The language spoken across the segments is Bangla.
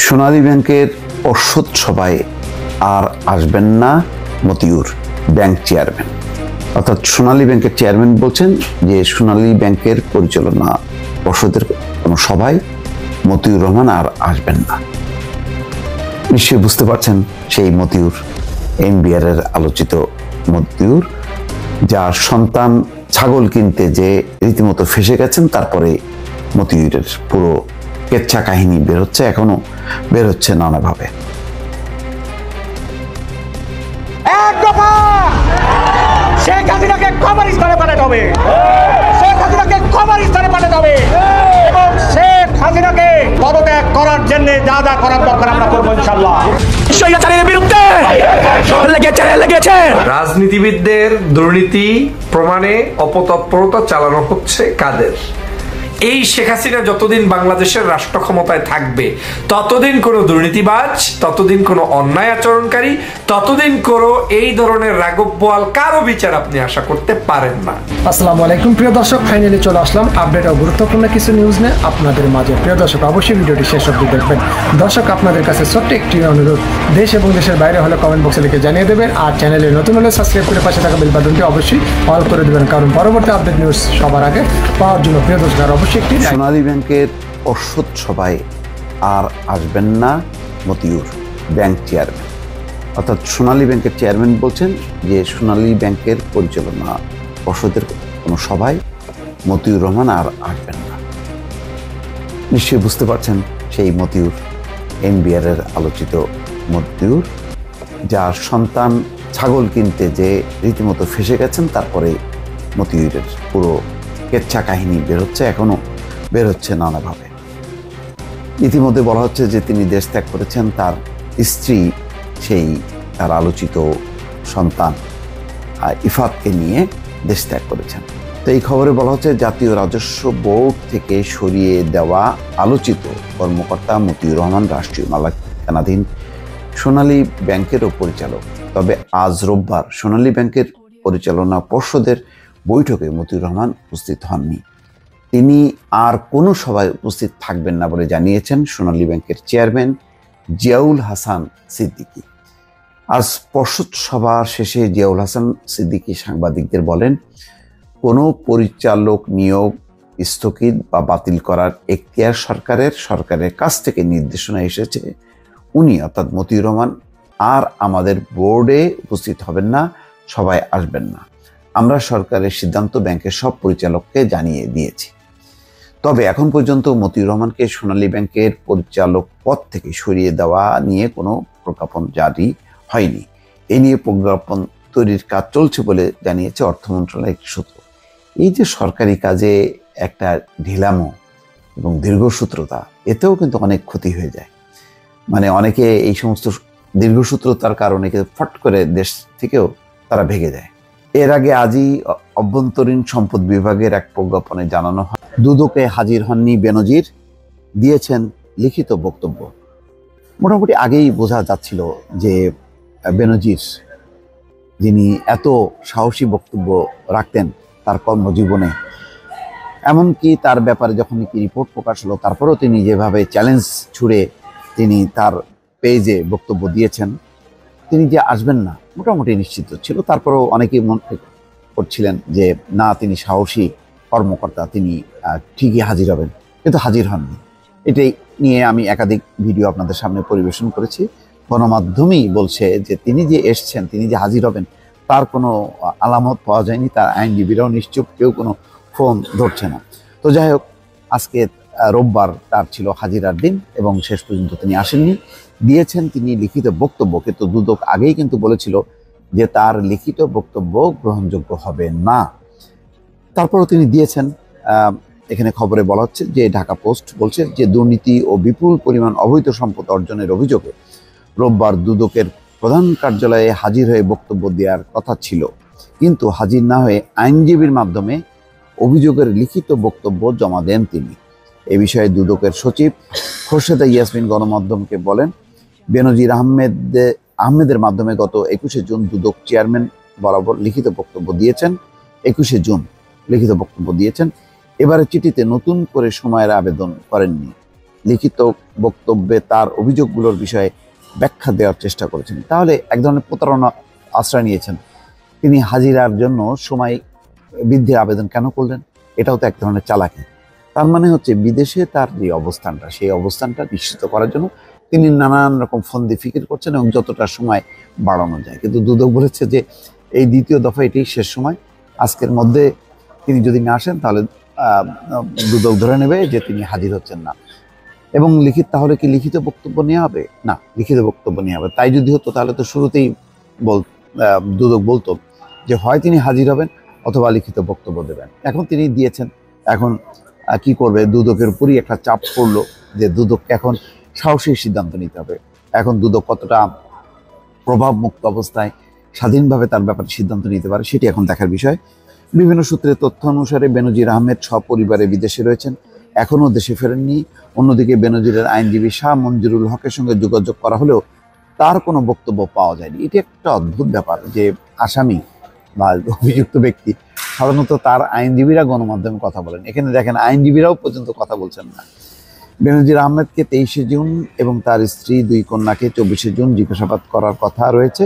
সোনালী ব্যাংকের পর্ষদ সভায় আর আসবেন না মতিউর ব্যাংক চেয়ারম্যান। অর্থাৎ সোনালী ব্যাংকের চেয়ারম্যান বলছেন যে সোনালী ব্যাংকের পরিচালনা পর্ষদের কোনো সভায় মতিউর রহমান আর আসবেন না। নিশ্চয়ই বুঝতে পারছেন সেই মতিউর, এনবিআর এর আলোচিত মতিউর, যার সন্তান ছাগল কিনতে যে রীতিমতো ফেসে গেছেন, তারপরে মতিউরের পুরো কেচ্ছা কাহিনী বের হচ্ছে, এখনো বের হচ্ছে নানাভাবে। শেখ হাসিনাকে কবরস্থানে পাঠাতে হবে, শেখ হাসিনাকে কবরস্থানে পাঠাতে হবে এবং শেখ হাসিনাকে পদত্যাগ করার জন্য যা যা করার দরকার আমরা করবো ইনশাআল্লাহ। স্বৈরাচারের বিরুদ্ধে লেগেছে। রাজনীতিবিদদের দুর্নীতি প্রমাণে অপতৎপরতা চালানো হচ্ছে কাদের? এই শেখ হাসিনা যতদিন বাংলাদেশের রাষ্ট্র ক্ষমতায় থাকবে ততদিন কোনো দুর্নীতিবাজ, ততদিন কোনো অন্যায় আচরণকারী, ততদিন কোনো এই ধরনের রাঘব বোয়াল কারো বিচার আপনি আশা করতে পারেন না। আসসালামু আলাইকুম প্রিয় দর্শক, ফাইনালি চলে আসলাম আপডেট ও গুরুত্বপূর্ণ কিছু নিউজ নিয়ে আপনাদের মাঝে। প্রিয় দর্শক, অবশ্যই ভিডিওটি শেষ অবধি দেখবেন। দর্শক, আপনাদের কাছে ছোট্ট একটি অনুরোধ, দেশ এবং দেশের বাইরে হলে কমেন্ট বক্সে লিখে জানিয়ে দেবেন, আর চ্যানেলে নতুন হলে সাবস্ক্রাইব করে পাশে থাকা বেল বাটনটি অবশ্যই অল করে দেবেন, কারণ পরবর্তী আপডেট নিউজ সবার আগে পাওয়ার জন্য। প্রিয় দর্শক, আর অবশ্যই একটি সোনালী ব্যাংকের পর্ষদ সভায় আর আসবেন না মতিউর ব্যাংক চেয়ারম্যান। অর্থাৎ সোনালী ব্যাংকের চেয়ারম্যান বলছেন যে সোনালী ব্যাংকের পরিচালনা পর্ষদের কোনো সভায় মতিউর রহমান আর আসবেন না। নিশ্চয়ই বুঝতে পারছেন সেই মতিউর, এনবিআর এর আলোচিত মতিউর, যার সন্তান ছাগল কিনতে যে রীতিমতো ফেসে গেছেন, তারপরে মতিউরের পুরো কেচ্ছা কাহিনী বের হচ্ছে, এখনো বের হচ্ছে নানাভাবে। ইতিমধ্যে বলা হচ্ছে যে তিনি দেশ ত্যাগ করেছেন, তার স্ত্রী সেই তার আলোচিত সন্তান ইফাতকে নিয়ে দেশ ত্যাগ করেছেন। তো এই খবরে বলা হচ্ছে জাতীয় রাজস্ব বোর্ড থেকে সরিয়ে দেওয়া আলোচিত কর্মকর্তা মতিউর রহমান রাষ্ট্রীয় মালিকানাধীন সোনালী ব্যাংকেরও পরিচালক। তবে আজ রোববার সোনালী ব্যাংকের পরিচালনা পর্ষদের বৈঠকে মতিউর রহমান উপস্থিত হননি। তিনি আর কোনো সভায় উপস্থিত থাকবেন না বলে জানিয়েছেন সোনালী ব্যাংকের চেয়ারম্যান জিয়াউল হাসান সিদ্দিকী। আজ পর্ষদ সভা শেষে জিয়াউল হাসান সিদ্দিকী সাংবাদিকদের বলেন, কোনো পরিচালক নিয়োগ স্থগিত বা বাতিল করার এখতিয়ার সরকারের কাছ থেকে নির্দেশনা এসেছে। উনি অর্থাৎ মতিউর রহমান আর আমাদের বোর্ডে উপস্থিত হবেন না, সভায় আসবেন না। আমরা সরকারের সিদ্ধান্ত ব্যাংকের সব পরিচালককে জানিয়ে দিয়েছি। তবে এখন পর্যন্ত মতিউর রহমানকে সোনালী ব্যাংকের পরিচালক পদ থেকে সরিয়ে দেওয়া নিয়ে কোনো প্রজ্ঞাপন জারি হয়নি। এ নিয়ে প্রজ্ঞাপন তৈরির কাজ চলছে বলে জানিয়েছে অর্থ মন্ত্রণালয়ের একটি সূত্র। এই যে সরকারি কাজে একটা ঢিলামো এবং দীর্ঘসূত্রতা, এতেও কিন্তু অনেক ক্ষতি হয়ে যায়। মানে অনেকে এই সমস্ত দীর্ঘসূত্রতার কারণে ফট করে দেশ থেকেও তারা ভেগে যায়। এর আগে আজই অভ্যন্তরীণ সম্পদ বিভাগের এক প্রজ্ঞাপনে জানানো হয়, দুদকে হাজির হননি বেনজির, দিয়েছেন লিখিত বক্তব্য। মোটামুটি আগেই বোঝা যাচ্ছিল যে বেনজির, যিনি এত সাহসী বক্তব্য রাখতেন তার কর্মজীবনে, এমনকি তার ব্যাপারে যখন কি রিপোর্ট প্রকাশ হলো, তারপরেও তিনি যেভাবে চ্যালেঞ্জ ছুড়ে তিনি তার পেজে বক্তব্য দিয়েছেন, তিনি যে আসবেন না মোটামুটি নিশ্চিত ছিল। তারপরেও অনেকেই মনে করছিলেন যে না, তিনি সাহসী কর্মকর্তা, তিনি ঠিকই হাজির হবেন, কিন্তু হাজির হননি। এটাই নিয়ে আমি একাধিক ভিডিও আপনাদের সামনে পরিবেশন করেছি। গণমাধ্যমেই বলছে যে তিনি যে এসছেন, তিনি যে হাজির হবেন, তার কোনো আলামত পাওয়া যায়নি। তার আইনজীবীরাও নিশ্চুপ, কেউ কোনো ফোন ধরছে না। তো যাই হোক, আজকে রোববার তার ছিল হাজিরার দিন এবং শেষ পর্যন্ত তিনি আসেননি। দিয়েছেন তিনি লিখিত বক্তব্য, কিন্তু দুদক আগেই কিন্তু বলেছিল যে তার লিখিত বক্তব্য গ্রহণযোগ্য হবে না। তারপরও তিনি দিয়েছেন। এখানে খবরে বলা হচ্ছে যে ঢাকা পোস্ট বলছে যে দুর্নীতি ও বিপুল পরিমাণ অবৈধ সম্পদ অর্জনের অভিযোগে রোববার দুদকের প্রধান কার্যালয়ে হাজির হয়ে বক্তব্য দেওয়ার কথা ছিল, কিন্তু হাজির না হয়ে আইনজীবীর মাধ্যমে অভিযোগের লিখিত বক্তব্য জমা দেন তিনি। এ বিষয়ে দুদকের সচিব খোরশেদা ইয়াসমিন গণমাধ্যমকে বলেন, বেনজির আহমেদের মাধ্যমে গত 21শে জুন দুদক চেয়ারম্যান বরাবর লিখিত বক্তব্য দিয়েছেন। 21শে জুন লিখিত বক্তব্য দিয়েছেন। এবারে চিঠিতে নতুন করে সময়ের আবেদন করেননি। লিখিত বক্তব্যে তার অভিযোগগুলোর বিষয়ে ব্যাখ্যা দেওয়ার চেষ্টা করেছেন। তাহলে এক ধরনের প্রতারণা আশ্রয় নিয়েছেন। তিনি হাজিরার জন্য সময় বৃদ্ধির আবেদন কেন করলেন? এটাও তো এক ধরনের চালাকি। তার মানে হচ্ছে বিদেশে তার যে অবস্থানটা, সেই অবস্থানটা নিশ্চিত করার জন্য তিনি নানান রকম ফন্দি ফিকির করছেন এবং যতটা সময় বাড়ানো যায়। কিন্তু দুদক বলেছে যে এই দ্বিতীয় দফা এটাই শেষ সময়। আজকের মধ্যে তিনি যদি না আসেন তাহলে দুদক ধরে নেবে যে তিনি হাজির হচ্ছেন না। এবং তাহলে কি লিখিত বক্তব্য নেওয়া হবে? না, লিখিত বক্তব্য নেওয়া হবে। তাই যদি হতো তাহলে তো শুরুতেই দুদক বলতো যে হয় তিনি হাজির হবেন অথবা লিখিত বক্তব্য দেবেন। এখন তিনি দিয়েছেন। এখন কি করবে? দুদকের উপরই একটা চাপ পড়লো যে দুদককে এখন সাহসী সিদ্ধান্ত নিতে হবে। এখন দুদক কতটা প্রভাবমুক্ত অবস্থায় স্বাধীনভাবে তার ব্যাপারে সিদ্ধান্ত নিতে পারে সেটি এখন দেখার বিষয়। বিভিন্ন সূত্রের তথ্য অনুসারে বেনজির আহমেদ সপরিবারে বিদেশে রয়েছেন, এখনও দেশে ফেরেননি। অন্যদিকে বেনজিরের আইনজীবী শাহ মঞ্জুরুল হকের সঙ্গে যোগাযোগ করা হলেও তার কোনো বক্তব্য পাওয়া যায়নি। এটি একটা অদ্ভুত ব্যাপার যে আসামি বা অভিযুক্ত ব্যক্তি সাধারণত তার আইনজীবীরা গণমাধ্যমে কথা বলেন, এখানে দেখেন আইনজীবীরাও পর্যন্ত কথা বলছেন না। বেনজির আহমেদকে 23শে জুন এবং তার স্ত্রী 2 কন্যাকে 24শে জুন জিজ্ঞাসাবাদ করার কথা রয়েছে,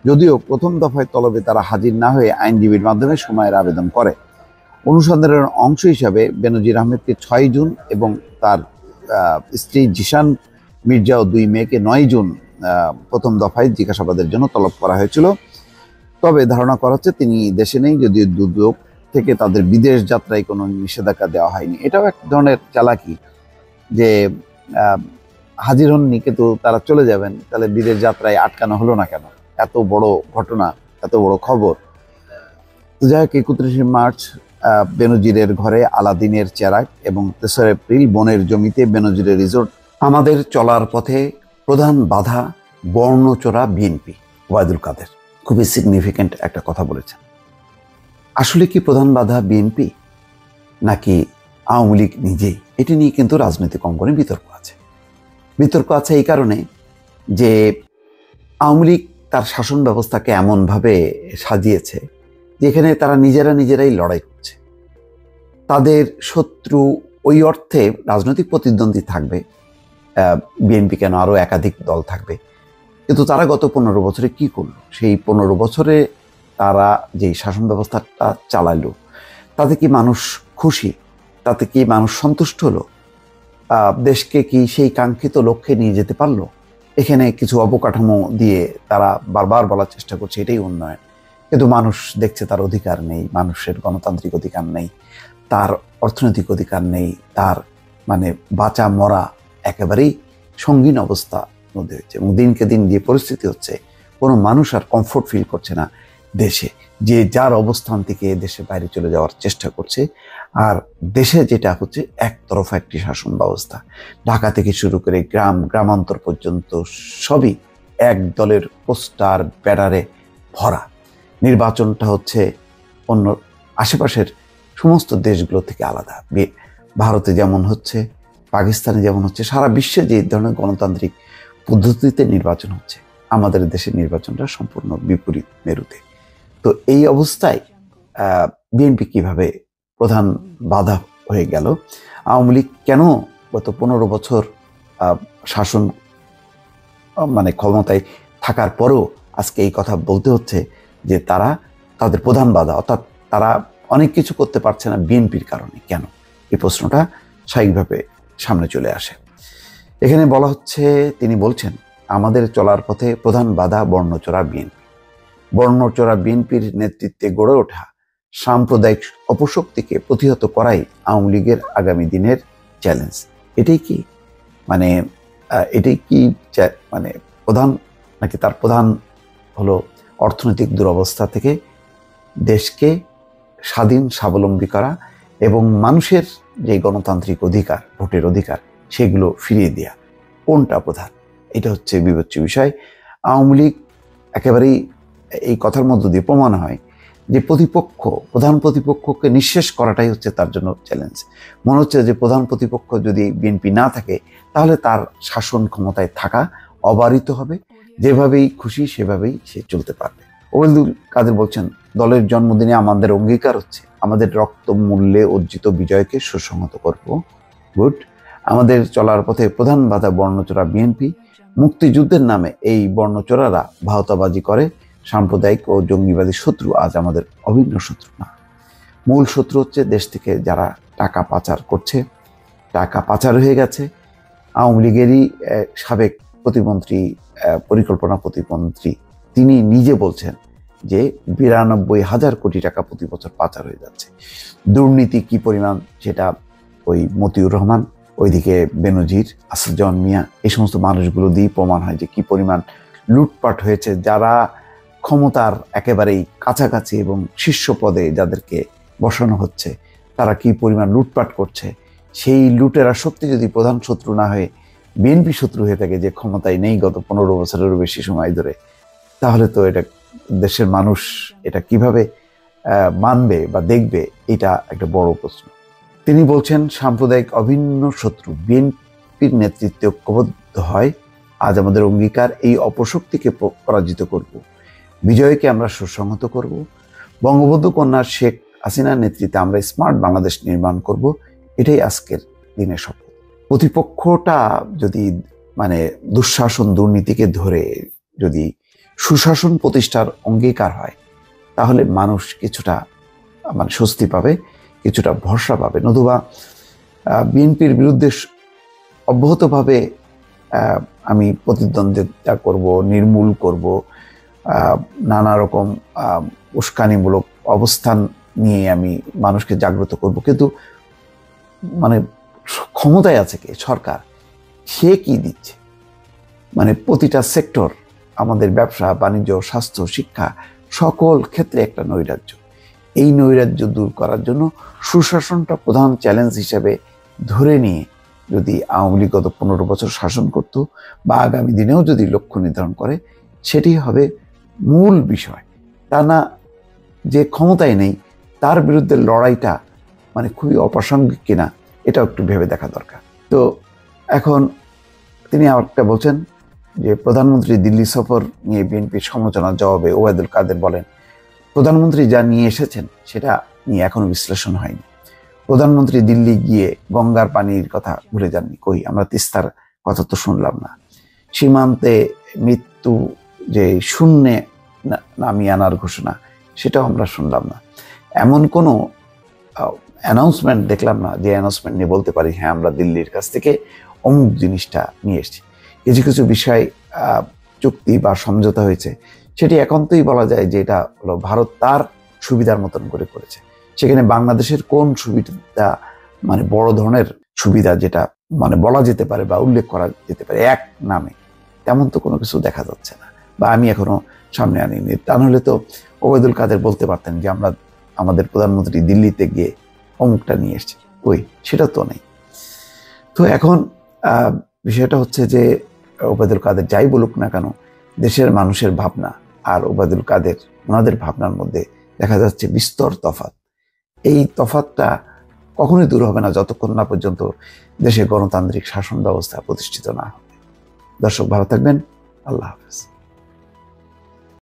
যদিও প্রথম দফায় তলবে তারা হাজির না হয়ে আইনজীবীর মাধ্যমে সময়ের আবেদন করে। অনুসন্ধানের অংশ হিসাবে বেনজির আহমেদকে 6 জুন এবং তার স্ত্রী জিশান মির্জা ও 2 মেয়েকে 9 জুন প্রথম দফায় জিজ্ঞাসাবাদের জন্য তলব করা হয়েছিল। তবে ধারণা করা হচ্ছে তিনি দেশে নেই, যদিও দুদক থেকে তাদের বিদেশ যাত্রায় কোনো নিষেধাজ্ঞা দেওয়া হয়নি। এটাও এক ধরনের চালাকি যে হাজির হননি কিন্তু তারা চলে যাবেন, তাহলে বিদেশ যাত্রায় আটকানো হলো না কেন? এত বড় ঘটনা, এত বড় খবর। যাই হোক, 31শে মার্চ বেনজিরের ঘরে আলাদিনের চেরাগ এবং 3 এপ্রিল বনের জমিতে বেনজিরের রিসোর্ট। আমাদের চলার পথে প্রধান বাধা বর্ণচোরা বিএনপি। ওবায়দুল কাদের খুবই সিগনিফিক্যান্ট একটা কথা বলেছেন। আসলে কি প্রধান বাধা বিএনপি নাকি আওয়ামী লীগ নিজেই? এটি নিয়ে কিন্তু রাজনৈতিক অঙ্গনে বিতর্ক আছে। বিতর্ক আছে এই কারণে যে আওয়ামী লীগ তার শাসন ব্যবস্থাকে এমনভাবে সাজিয়েছে যেখানে তারা নিজেরাই লড়াই করছে। তাদের শত্রু ওই অর্থে রাজনৈতিক প্রতিদ্বন্দ্বী থাকবে, বিএনপি কেন আরও একাধিক দল থাকবে। কিন্তু তারা গত 15 বছরে কি করলো? সেই 15 বছরে তারা যেই শাসন ব্যবস্থাটা চালালো তাতে কি মানুষ খুশি? তাতে কি মানুষ সন্তুষ্ট হলো? দেশকে কি সেই কাঙ্ক্ষিত লক্ষ্যে নিয়ে যেতে পারলো? এখানে কিছু অবকাঠামো দিয়ে তারা বারবার বলার চেষ্টা করছে এটাই উন্নয়ন, কিন্তু মানুষ দেখছে তার অধিকার নেই, মানুষের গণতান্ত্রিক অধিকার নেই, তার অর্থনৈতিক অধিকার নেই, তার মানে বাঁচা মরা একেবারেই সঙ্গীন অবস্থা মধ্যে হচ্ছে। এবং দিনকে দিন যে পরিস্থিতি হচ্ছে, কোনো মানুষ আর কমফোর্ট ফিল করছে না দেশে, যে যার অবস্থান থেকে দেশের বাইরে চলে যাওয়ার চেষ্টা করছে। আর দেশে যেটা হচ্ছে একতরফা একটি শাসন ব্যবস্থা, ঢাকা থেকে শুরু করে গ্রামান্তর পর্যন্ত সবই এক দলের পোস্টার ব্যানারে ভরা। নির্বাচনটা হচ্ছে অন্য আশেপাশের সমস্ত দেশগুলো থেকে আলাদা। ভারতে যেমন হচ্ছে, পাকিস্তানে যেমন হচ্ছে, সারা বিশ্বে যে ধরনের গণতান্ত্রিক পদ্ধতিতে নির্বাচন হচ্ছে, আমাদের দেশের নির্বাচনটা সম্পূর্ণ বিপরীত মেরুতে। তো এই অবস্থায় বিএনপি কিভাবে প্রধান বাধা হয়ে গেল? আওয়ামী লীগ কেন গত 15 বছর শাসন মানে ক্ষমতায় থাকার পরেও আজকে এই কথা বলতে হচ্ছে যে তারা তাদের প্রধান বাধা, অর্থাৎ তারা অনেক কিছু করতে পারছে না বিএনপির কারণে? কেন? এই প্রশ্নটা স্বাভাবিকভাবে সামনে চলে আসে। এখানে বলা হচ্ছে, তিনি বলছেন আমাদের চলার পথে প্রধান বাধা বর্ণচোরা বিএনপি। বর্ণচোরা বিএনপির নেতৃত্বে গড়ে ওঠা সাম্প্রদায়িক অপশক্তিকে প্রতিহত করাই আওয়ামী লীগের আগামী দিনের চ্যালেঞ্জ। এটাই কি মানে মানে প্রধান, নাকি তার প্রধান হলো অর্থনৈতিক দুরবস্থা থেকে দেশকে স্বাধীন স্বাবলম্বী করা এবং মানুষের যে গণতান্ত্রিক অধিকার, ভোটের অধিকার, সেগুলো ফিরিয়ে দেয়া? কোনটা প্রধান? এটা হচ্ছে বিবেচ্য বিষয়। আওয়ামী লীগ একেবারেই এই কথার মধ্য দিয়ে প্রমাণ হয় যে প্রধান প্রতিপক্ষকে নিঃশেষ করাটাই হচ্ছে তার জন্য চ্যালেঞ্জ। মনে হচ্ছে যে প্রধান প্রতিপক্ষ যদি বিএনপি না থাকে তাহলে তার শাসন ক্ষমতায় থাকা অবারিত হবে, যেভাবেই খুশি সেভাবেই সে চলতে পারবে। ওবায়দুল কাদের বলছেন, দলের জন্মদিনে আমাদের অঙ্গীকার হচ্ছে আমাদের রক্ত মূল্যে অর্জিত বিজয়কে সুসংহত করব। গুড। আমাদের চলার পথে প্রধান বাধা বর্ণচোরা বিএনপি। মুক্তিযুদ্ধের নামে এই বর্ণচোরারা ভাওতাবাজি করে। সাম্প্রদায়িক ও জঙ্গিবাদী শত্রু আজ আমাদের অভিন্ন শত্রু না, মূল শত্রু হচ্ছে দেশ থেকে যারা টাকা পাচার করছে। টাকা পাচার হয়ে গেছে। আওয়ামী লীগেরই সাবেক প্রতিমন্ত্রী, পরিকল্পনা প্রতিমন্ত্রী, তিনি নিজে বলছেন যে 92,000 কোটি টাকা প্রতি বছর পাচার হয়ে যাচ্ছে। দুর্নীতি কি পরিমাণ সেটা ওই মতিউর রহমান, ওইদিকে বেনজির, আসাদুজ্জামান মিয়া, এই সমস্ত মানুষগুলো দিয়ে প্রমাণ হয় যে কি পরিমাণ লুটপাট হয়েছে। যারা ক্ষমতার একেবারেই কাছাকাছি এবং শীর্ষ পদে যাদেরকে বসানো হচ্ছে, তারা কি পরিমাণ লুটপাট করছে। সেই লুটেরা সত্যি যদি প্রধান শত্রু না হয়ে বিএনপি শত্রু হয়ে থাকে, যে ক্ষমতায় নেই গত 15 বছরেরও বেশি সময় ধরে, তাহলে তো এটা দেশের মানুষ এটা কিভাবে মানবে বা দেখবে, এটা একটা বড় প্রশ্ন। তিনি বলছেন সাম্প্রদায়িক অভিন্ন শত্রু বিএনপির নেতৃত্বে ঐক্যবদ্ধ হয়। আজ আমাদের অঙ্গীকার এই অপশক্তিকে পরাজিত করব, বিজয়কে আমরা সুসংহত করব। বঙ্গবন্ধু কন্যা শেখ হাসিনার নেতৃত্বে আমরা স্মার্ট বাংলাদেশ নির্মাণ করব, এটাই আজকের দিনের শপথ। প্রতিপক্ষটা যদি দুঃশাসন দুর্নীতিকে ধরে যদি সুশাসন প্রতিষ্ঠার অঙ্গীকার হয়, তাহলে মানুষ কিছুটা স্বস্তি পাবে, কিছুটা ভরসা পাবে। নতুবা বিএনপির বিরুদ্ধে অব্যাহতভাবে আমি প্রতিদ্বন্দ্বিতা করব, নির্মূল করব, নানা রকম উস্কানিমূলক অবস্থান নিয়ে আমি মানুষকে জাগ্রত করব, কিন্তু ক্ষমতায় আছে কে? সরকার। সে কি দিচ্ছে? প্রতিটা সেক্টর, আমাদের ব্যবসা বাণিজ্য, স্বাস্থ্য, শিক্ষা, সকল ক্ষেত্রে একটা নৈরাজ্য। এই নৈরাজ্য দূর করার জন্য সুশাসনটা প্রধান চ্যালেঞ্জ হিসেবে ধরে নিয়ে যদি আওয়ামী লীগ গত 15 বছর শাসন করত বা আগামী দিনেও যদি লক্ষ্য নির্ধারণ করে, সেটি হবে মূল বিষয়। তা না যে ক্ষমতায় নেই তার বিরুদ্ধে লড়াইটা খুবই অপ্রাসঙ্গিক কিনা, এটাও একটু ভেবে দেখা দরকার। তো এখন তিনি আরেকটা বলছেন যে প্রধানমন্ত্রী দিল্লি সফর নিয়ে বিএনপির সমালোচনার জবাবে ওবায়দুল কাদের বলেন, প্রধানমন্ত্রী যা নিয়ে এসেছেন সেটা নিয়ে এখনো বিশ্লেষণ হয়নি। প্রধানমন্ত্রী দিল্লি গিয়ে গঙ্গার পানির কথা ভুলে যাননি। কই, আমরা তিস্তার কথা তো শুনলাম না। সীমান্তে মৃত্যু যে শূন্যে নামিয়ে আনার ঘোষণা, সেটাও আমরা শুনলাম না। এমন কোনো অ্যানাউন্সমেন্ট দেখলাম না যে অ্যানাউন্সমেন্ট নিয়ে বলতে পারি হ্যাঁ আমরা দিল্লির কাছ থেকে অমুক জিনিসটা নিয়ে এসেছি। কিছু কিছু বিষয় চুক্তি বা সমঝোতা হয়েছে, সেটি একান্তই বলা যায় যে এটা হলো ভারত তার সুবিধার মতন করে করেছে। সেখানে বাংলাদেশের কোন সুবিধা বড় ধরনের সুবিধা যেটা বলা যেতে পারে বা উল্লেখ করা যেতে পারে এক নামে, তেমন তো কোনো কিছু দেখা যাচ্ছে না, বা আমি এখনো সামনে আনিনি। তা নাহলে তো ওবায়দুল কাদের বলতে পারতেন যে আমরা আমাদের প্রধানমন্ত্রী দিল্লিতে গিয়ে অমুকটা নিয়ে এসেছি। কই, সেটা তো নেই। তো এখন বিষয়টা হচ্ছে যে ওবায়দুল কাদের যাই বলুক না কেন, দেশের মানুষের ভাবনা আর ওবায়দুল কাদের ওনাদের ভাবনার মধ্যে দেখা যাচ্ছে বিস্তর তফাৎ। এই তফাৎটা কখনোই দূর হবে না যতক্ষণ না পর্যন্ত দেশে গণতান্ত্রিক শাসন ব্যবস্থা প্রতিষ্ঠিত না হবে। দর্শক ভালো থাকবেন। আল্লাহ হাফেজ।